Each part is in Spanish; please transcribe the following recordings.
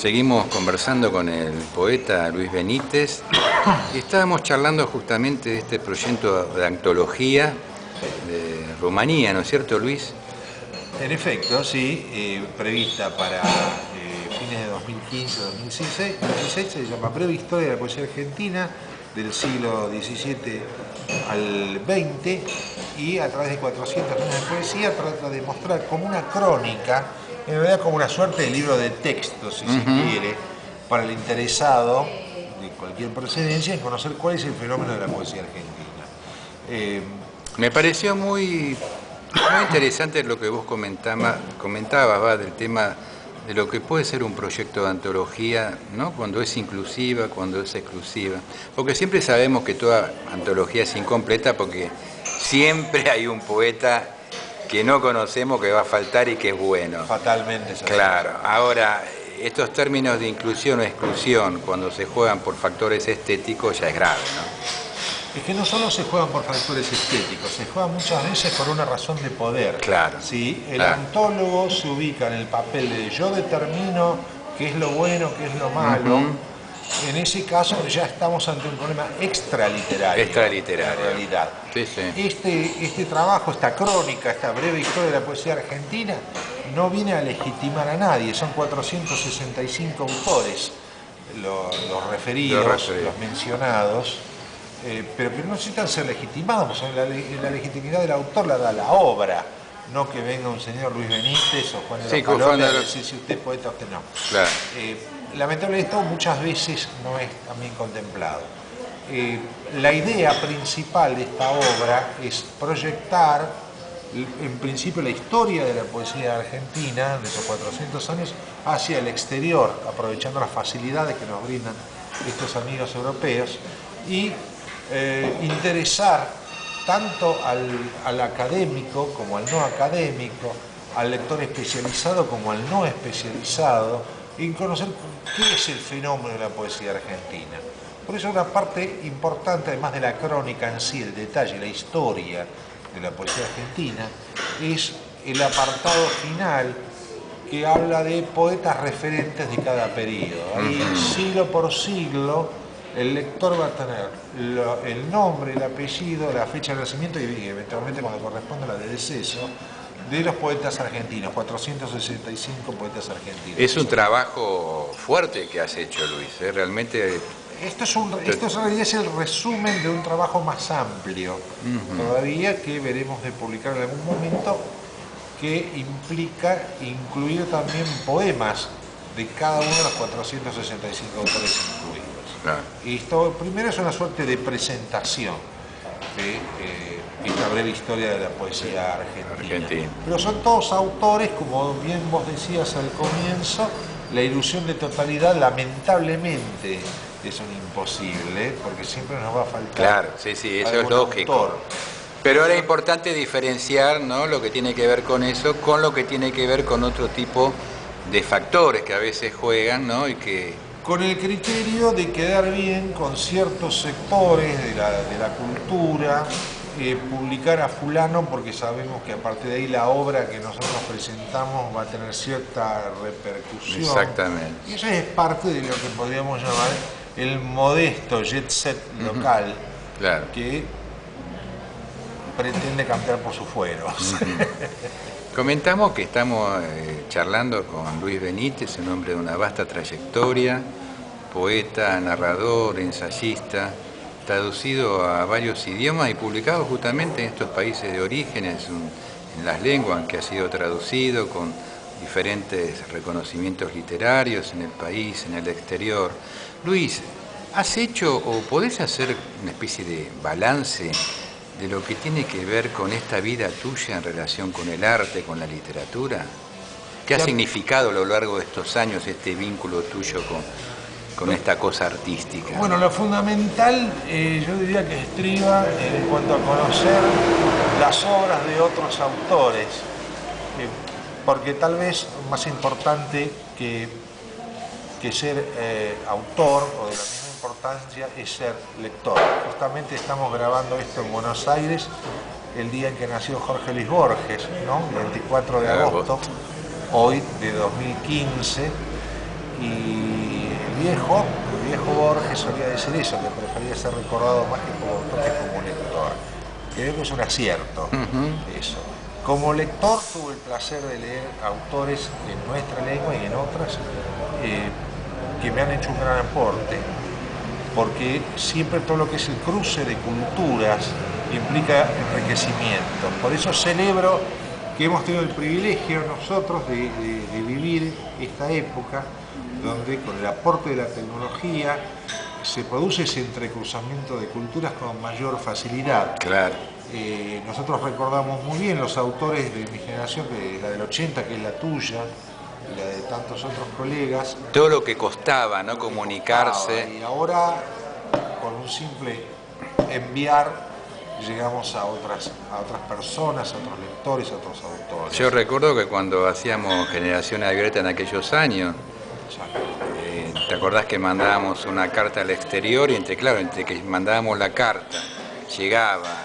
Seguimos conversando con el poeta Luis Benítez y estábamos charlando justamente de este proyecto de antología de Rumanía, ¿no es cierto, Luis? En efecto, sí, prevista para fines de 2015-2016, se llama Breve Historia de la Poesía Argentina del siglo XVII al XX, y a través de 400 años de poesía trata de mostrar como una crónica, en realidad como una suerte de libro de texto, si se quiere, para el interesado de cualquier procedencia en conocer cuál es el fenómeno de la poesía argentina. Me pareció muy interesante lo que vos comentabas, del tema de lo que puede ser un proyecto de antología, ¿no? Cuando es inclusiva, cuando es exclusiva. Porque siempre sabemos que toda antología es incompleta porque siempre hay un poeta que no conocemos, que va a faltar y que es bueno. Fatalmente. Claro. Ahora, estos términos de inclusión o exclusión, cuando se juegan por factores estéticos, ya es grave, ¿no? Es que no solo se juegan por factores estéticos, se juegan muchas veces por una razón de poder. Claro. ¿Sí? El antólogo se ubica en el papel de yo determino qué es lo bueno, qué es lo malo. En ese caso ya estamos ante un problema extraliterario. Extraliterario. En realidad. Sí, sí. Este trabajo, esta crónica, esta breve historia de la poesía argentina, no viene a legitimar a nadie. Son 465 autores los referidos, los mencionados. Pero que no necesitan ser legitimados. La legitimidad del autor la da la obra, no que venga un señor Luis Benítez o Juan de la Palota a decir si usted es poeta o usted no. Claro. Lamentablemente esto muchas veces no es también contemplado. La idea principal de esta obra es proyectar en principio la historia de la poesía argentina de esos 400 años hacia el exterior, aprovechando las facilidades que nos brindan estos amigos europeos, y interesar tanto al académico como al no académico, al lector especializado como al no especializado, en conocer qué es el fenómeno de la poesía argentina. Por eso una parte importante, además de la crónica en sí, el detalle, la historia de la poesía argentina, es el apartado final que habla de poetas referentes de cada periodo. Ahí, siglo por siglo, el lector va a tener el nombre, el apellido, la fecha de nacimiento y eventualmente, cuando corresponda, la de deceso de los poetas argentinos, 465 poetas argentinos. Es un trabajo fuerte que has hecho, Luis, realmente. Esto en realidad es el resumen de un trabajo más amplio, todavía, que veremos de publicar en algún momento, que implica incluir también poemas de cada uno de los 465 autores incluidos. Claro. Y esto primero es una suerte de presentación de esta breve historia de la poesía argentina. Pero son todos autores, como bien vos decías al comienzo, la ilusión de totalidad lamentablemente es un imposible, porque siempre nos va a faltar. Claro, sí, eso es lógico. Autor. Pero ahora es importante diferenciar, ¿no?, lo que tiene que ver con eso con lo que tiene que ver con otro tipo de factores que a veces juegan, ¿no? Y que con el criterio de quedar bien con ciertos sectores de la cultura, publicar a fulano porque sabemos que a partir de ahí la obra que nosotros presentamos va a tener cierta repercusión. Exactamente. Y eso es parte de lo que podríamos llamar el modesto jet set local, claro, que pretende cambiar por sus fueros. Comentamos que estamos charlando con Luis Benítez, un hombre de una vasta trayectoria, poeta, narrador, ensayista, traducido a varios idiomas y publicado justamente en estos países de orígenes, en las lenguas, que ha sido traducido con diferentes reconocimientos literarios en el país, en el exterior. Luis, ¿has hecho o podés hacer una especie de balance de lo que tiene que ver con esta vida tuya en relación con el arte, con la literatura? ¿Qué ha significado a lo largo de estos años este vínculo tuyo con esta cosa artística? Bueno, lo fundamental yo diría que estriba en cuanto a conocer las obras de otros autores, porque tal vez más importante que ser autor, o de la misma importancia, es ser lector. Justamente estamos grabando esto en Buenos Aires el día en que nació Jorge Luis Borges, ¿no? El 24 de agosto, hoy de 2015, Y el viejo Borges solía decir eso, que prefería ser recordado más que como autor que como lector. Creo que es un acierto eso. Como lector tuve el placer de leer autores en nuestra lengua y en otras que me han hecho un gran aporte, porque siempre todo lo que es el cruce de culturas implica enriquecimiento. Por eso celebro que hemos tenido el privilegio nosotros de vivir esta época donde con el aporte de la tecnología se produce ese entrecruzamiento de culturas con mayor facilidad. Claro. Nosotros recordamos muy bien los autores de mi generación, la del 80, que es la tuya, y la de tantos otros colegas. Todo lo que costaba, ¿no? Comunicarse. Y ahora, con un simple enviar, llegamos a otras personas, a otros lectores, a otros autores. Yo recuerdo que cuando hacíamos Generación Abierta en aquellos años, ¿te acordás que mandábamos una carta al exterior? Y entre que mandábamos la carta, llegaba,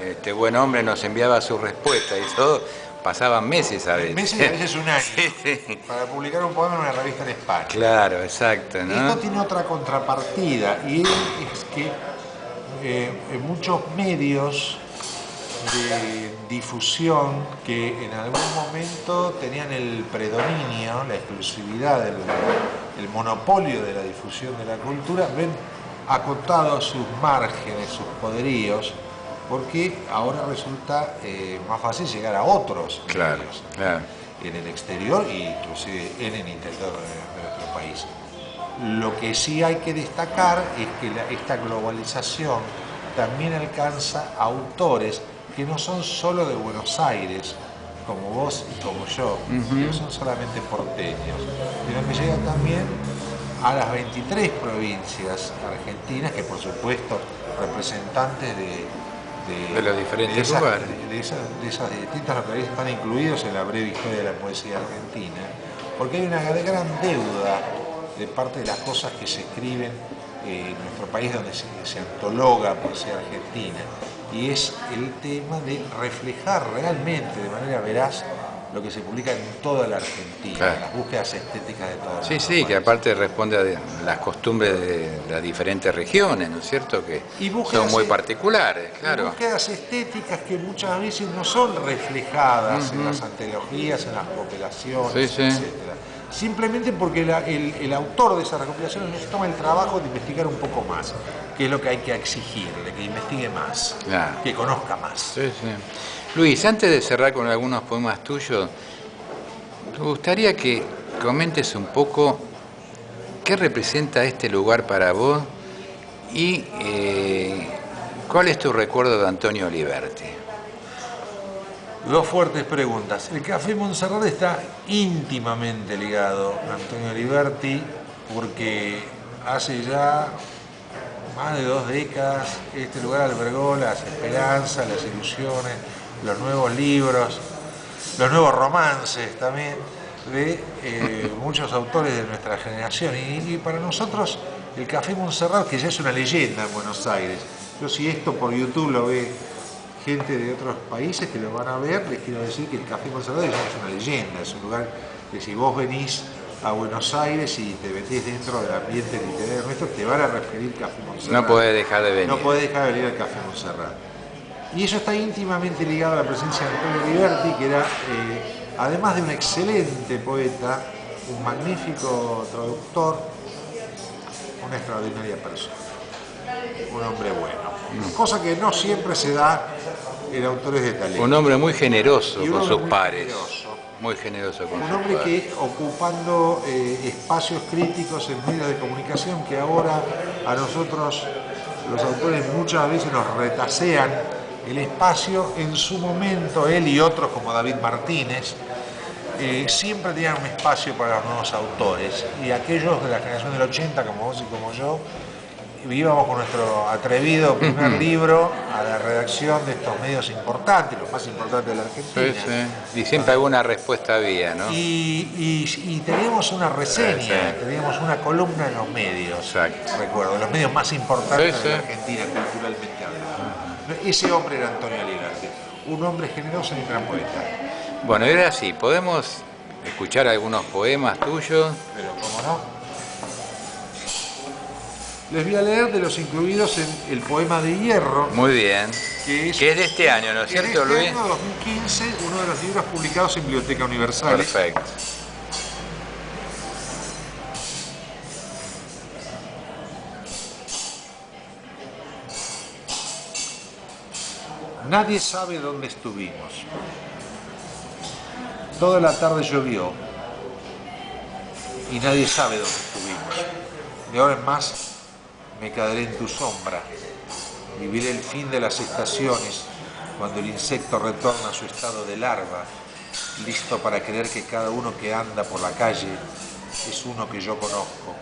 este buen hombre nos enviaba su respuesta y todo, pasaban meses a veces. Meses y a veces un año, sí. Para publicar un poema en una revista en España. Claro, exacto, ¿no? Esto tiene otra contrapartida, y es que en muchos medios de difusión que en algún momento tenían el predominio, la exclusividad, el monopolio de la difusión de la cultura, ven acotados sus márgenes, sus poderíos, porque ahora resulta más fácil llegar a otros medios, claro, en el exterior e inclusive en el interior de nuestro país. Lo que sí hay que destacar es que esta globalización también alcanza a autores que no son solo de Buenos Aires, como vos y como yo, que no son solamente porteños, sino que llegan también a las 23 provincias argentinas, que por supuesto representantes de los diferentes lugares. De esas distintas localidades están incluidos en la breve historia de la poesía argentina, porque hay una gran deuda de parte de las cosas que se escriben en nuestro país, donde se antologa poesía argentina, y es el tema de reflejar realmente de manera veraz lo que se publica en toda la Argentina, claro. Las búsquedas estéticas de toda la Sí, país. Que aparte responde a las costumbres de las diferentes regiones, ¿no es cierto? Que son muy particulares, claro. Y búsquedas estéticas que muchas veces no son reflejadas en las antologías, en las recopilaciones, etc. Simplemente porque el autor de esa recopilación no se toma el trabajo de investigar un poco más, que es lo que hay que exigirle, que investigue más, que conozca más. Luis, antes de cerrar con algunos poemas tuyos, me gustaría que comentes un poco qué representa este lugar para vos y cuál es tu recuerdo de Antonio Oliverti. Dos fuertes preguntas. El Café Montserrat está íntimamente ligado a Antonio Oliverti porque hace ya más de 2 décadas este lugar albergó las esperanzas, las ilusiones, los nuevos libros, los nuevos romances también de muchos autores de nuestra generación. Y para nosotros el Café Montserrat, que ya es una leyenda en Buenos Aires, yo si esto por YouTube lo ve gente de otros países que lo van a ver, les quiero decir que el Café Montserrat ya es una leyenda, es un lugar que si vos venís a Buenos Aires y te metés dentro del ambiente literario nuestro, te van a referir Café Montserrat. No podés dejar de venir. No podés dejar de venir al Café Montserrat. Y eso está íntimamente ligado a la presencia de Antonio Oliverti, que era, además de un excelente poeta, un magnífico traductor, una extraordinaria persona, un hombre bueno. Cosa que no siempre se da en autores de talento. Un hombre muy generoso con sus pares. Muy generoso con sus pares. Un hombre que, ocupando espacios críticos en medios de comunicación que ahora a nosotros, los autores, muchas veces nos retasean el espacio, en su momento él y otros como David Martínez siempre tenían un espacio para los nuevos autores, y aquellos de la generación del 80 como vos y como yo íbamos con nuestro atrevido primer libro a la redacción de estos medios importantes, los más importantes de la Argentina. Y siempre alguna respuesta había, ¿no? Y teníamos una reseña, teníamos una columna en los medios, recuerdo, los medios más importantes de la Argentina culturalmente hablando. Ese hombre era Antonio Oliverti, un hombre generoso y un gran poeta. Bueno, era así, podemos escuchar algunos poemas tuyos. Pero cómo no. Les voy a leer de los incluidos en el poema de Hierro. Muy bien. Que es de este año, ¿no es cierto, Luis? Año 2015, uno de los libros publicados en Biblioteca Universal. Perfecto. Nadie sabe dónde estuvimos. Toda la tarde llovió y nadie sabe dónde estuvimos. De ahora en más me quedaré en tu sombra. Viviré el fin de las estaciones cuando el insecto retorna a su estado de larva, listo para creer que cada uno que anda por la calle es uno que yo conozco.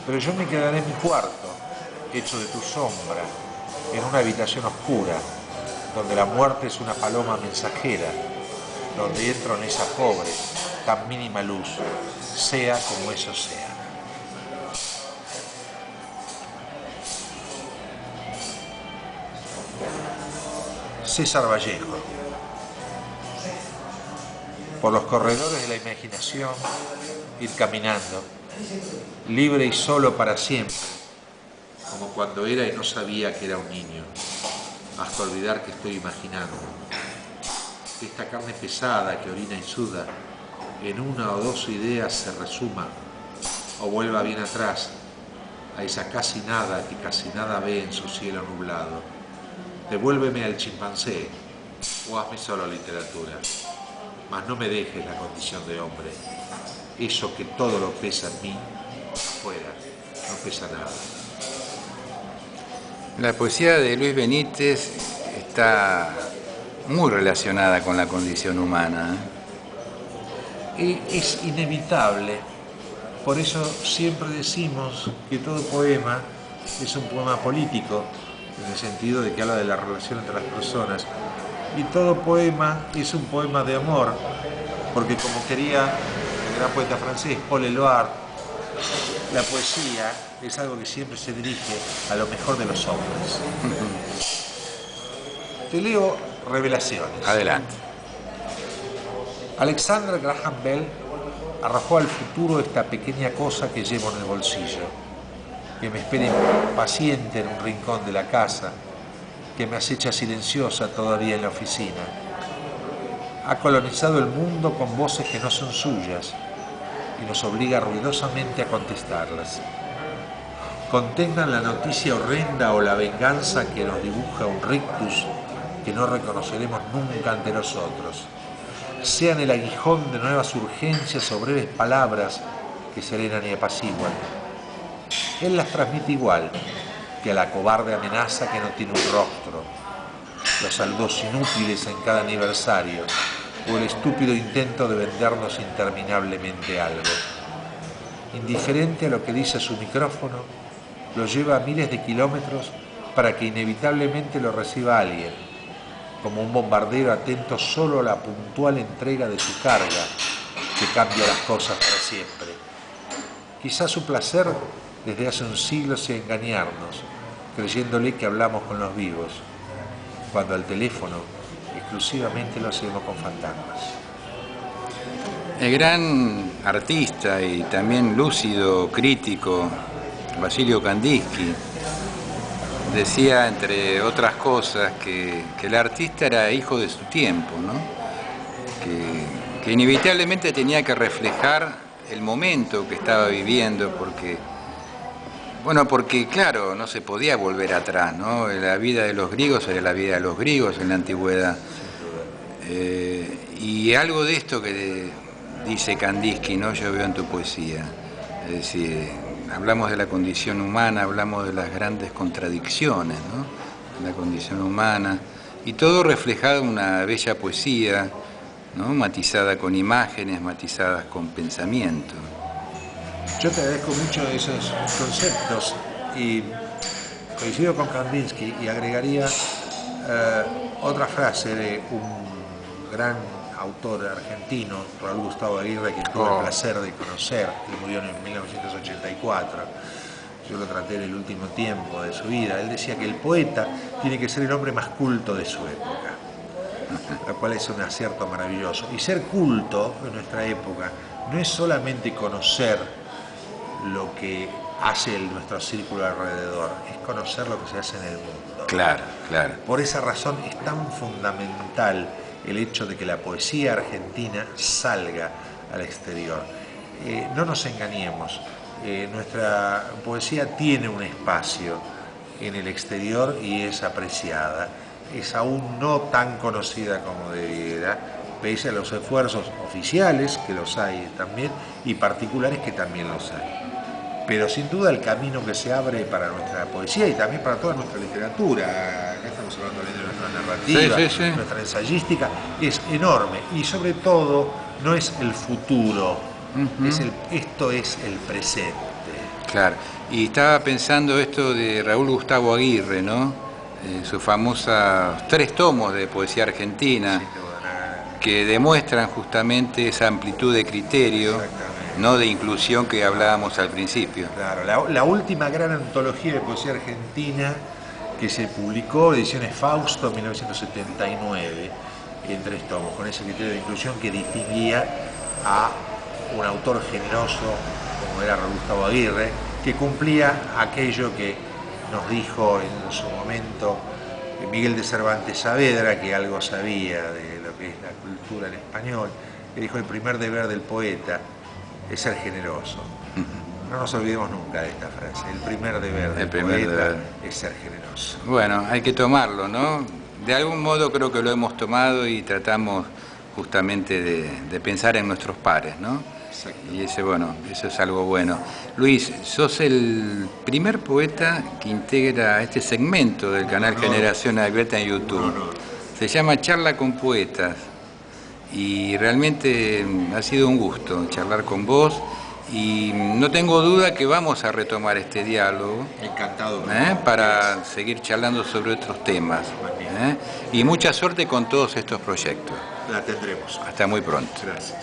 Pero yo me quedaré en mi cuarto, hecho de tu sombra, en una habitación oscura, donde la muerte es una paloma mensajera, donde entro en esa pobre, tan mínima luz, sea como eso sea. César Vallejo. Por los corredores de la imaginación, ir caminando, libre y solo para siempre, como cuando era y no sabía que era un niño, hasta olvidar que estoy imaginando. Esta carne pesada que orina y suda, en una o dos ideas se resuma, o vuelva bien atrás, a esa casi nada que casi nada ve en su cielo nublado. Devuélveme al chimpancé, o hazme solo literatura, mas no me dejes la condición de hombre. Eso que todo lo pesa en mí, afuera, no pesa nada. La poesía de Luis Benítez está muy relacionada con la condición humana. Es inevitable, por eso siempre decimos que todo poema es un poema político, en el sentido de que habla de la relación entre las personas, y todo poema es un poema de amor, porque como quería el gran poeta francés Paul Éluard, la poesía es algo que siempre se dirige a lo mejor de los hombres. Te leo Revelaciones. Adelante. Alexander Graham Bell arrojó al futuro esta pequeña cosa que llevo en el bolsillo, que me espera paciente en un rincón de la casa, que me acecha silenciosa todavía en la oficina. Ha colonizado el mundo con voces que no son suyas y nos obliga ruidosamente a contestarlas. Contengan la noticia horrenda o la venganza que nos dibuja un rictus que no reconoceremos nunca ante nosotros. Sean el aguijón de nuevas urgencias o breves palabras que serenan y apaciguan. Él las transmite igual que a la cobarde amenaza que no tiene un rostro, los saludos inútiles en cada aniversario o el estúpido intento de vendernos interminablemente algo. Indiferente a lo que dice su micrófono, lo lleva a miles de kilómetros para que inevitablemente lo reciba alguien, como un bombardero atento solo a la puntual entrega de su carga, que cambia las cosas para siempre. Quizás su placer desde hace un siglo sea engañarnos, creyéndole que hablamos con los vivos, cuando al teléfono exclusivamente lo hacemos con fantasmas. El gran artista y también lúcido crítico Vasilio Kandinsky decía, entre otras cosas, que el artista era hijo de su tiempo, ¿no? Que inevitablemente tenía que reflejar el momento que estaba viviendo, porque claro, no se podía volver atrás, ¿no? La vida de los griegos era la vida de los griegos en la antigüedad. Y algo de esto que dice Kandinsky, ¿no? Yo veo en tu poesía. Es decir, hablamos de la condición humana, hablamos de las grandes contradicciones, ¿no? La condición humana, y todo reflejado en una bella poesía, ¿no? Matizada con imágenes, matizadas con pensamiento. Yo te agradezco mucho esos conceptos y coincido con Kandinsky y agregaría otra frase de un gran autor argentino, Raúl Gustavo Aguirre, que tuve el placer de conocer, que murió en 1984. Yo lo traté en el último tiempo de su vida. Él decía que el poeta tiene que ser el hombre más culto de su época. lo cual es un acierto maravilloso. Y ser culto en nuestra época no es solamente conocer lo que hace nuestro círculo alrededor, es conocer lo que se hace en el mundo. Claro, claro. Por esa razón es tan fundamental el hecho de que la poesía argentina salga al exterior. No nos engañemos, nuestra poesía tiene un espacio en el exterior y es apreciada. Es aún no tan conocida como debiera, pese a los esfuerzos oficiales, que los hay también, y particulares, que también los hay. Pero sin duda el camino que se abre para nuestra poesía y también para toda nuestra literatura, acá estamos hablando de nuestra narrativa, nuestra ensayística, es enorme, y sobre todo no es el futuro, esto es el presente. Claro, y estaba pensando esto de Raúl Gustavo Aguirre, ¿no? Sus famosas 3 tomos de poesía argentina, que demuestran justamente esa amplitud de criterio, no de inclusión que hablábamos al principio. Claro, la última gran antología de poesía argentina que se publicó, Ediciones Fausto, en 1979, en 3 tomos, con ese criterio de inclusión que distinguía a un autor generoso como era Raúl Gustavo Aguirre, que cumplía aquello que nos dijo en su momento Miguel de Cervantes Saavedra, que algo sabía de lo que es la cultura en español, que dijo: el primer deber del poeta es ser generoso. No nos olvidemos nunca de esta frase, el primer deber del poeta es ser generoso. Bueno, hay que tomarlo, ¿no? De algún modo creo que lo hemos tomado y tratamos justamente de pensar en nuestros pares, ¿no? Y bueno, eso es algo bueno. Luis, sos el primer poeta que integra este segmento del canal Generación Abierta en YouTube. Se llama Charla con Poetas y realmente ha sido un gusto charlar con vos y no tengo duda que vamos a retomar este diálogo. Encantado. Para seguir charlando sobre otros temas. Y mucha suerte con todos estos proyectos. La tendremos. Hasta muy pronto. Gracias.